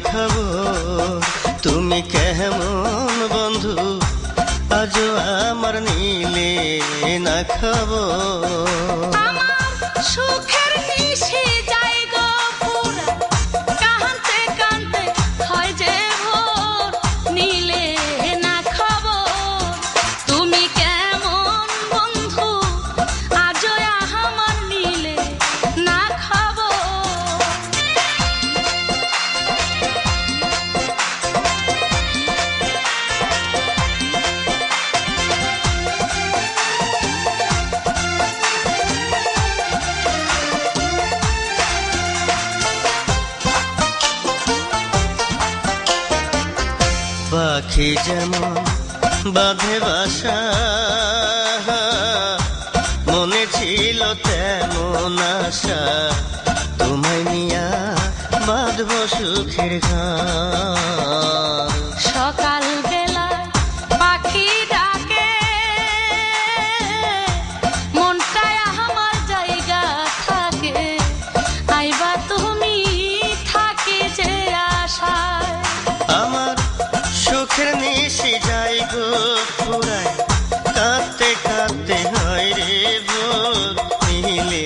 খাবো। তুমি কেমন বন্ধু আজও আমার নিলে না খাবো। সুখের নিশি যাই গো পুরা, কাঁদতে কাঁদতে হয় যে ভোর, নিলে না খবর। তুমি কেমন বন্ধু আজও আমার নিলে না খবর। পাখি যেমন বাঁধে বাসা, মনে ছিল তেমন আশা, তোমায় নিয়া বাঁধব সুখের ঘর। সকাল বেলা পাখি ডাকে, মনটায় আমার জায়গা থাকে, আইবা তুমি থাকি যে আশায়। আমার সুখের নিশি যাই গো ফুরায়, কাঁদতে কাঁদতে হয় রে ভোর, নিলে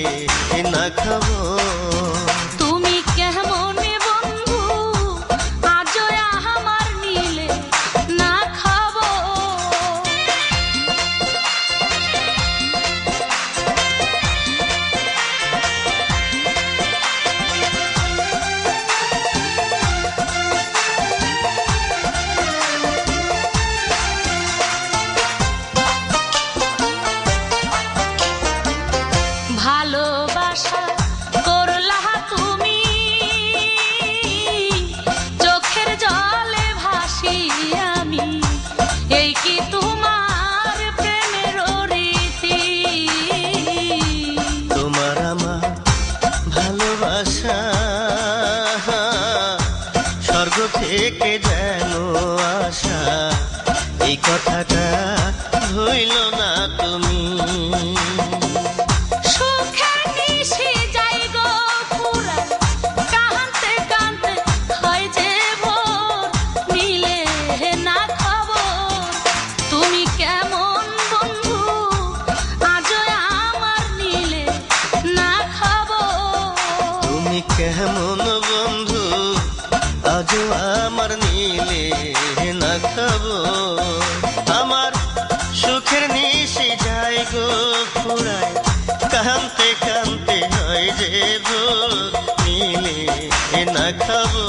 না খাবো। তুমি কেমন বন্ধু আজও আমার নিলে না খাবো। ভালোবাসা করলা তুমি, চোখের জলে ভাসি আমি, এই কি তোমার প্রেমের রীতি। তোমার আমার ভালোবাসা স্বর্গ থেকে যেন আসা, এই কথাটা ভুইল না তুমি। সুখের নিশি যাই গো পুরা, কাঁদতে কাঁদতে হয় যে ভোর, নিলে না খবর। তুমি কেমন বন্ধু আজও আমার নিলে না খবর। তুমি কেমন বন্ধু আজও আমার নিলে না খাবো। আমার সুখের নিশি যায় গো ফুরায়, কাঁদতে কাঁদতে হয় যে ভোর, নিলে না খাবো।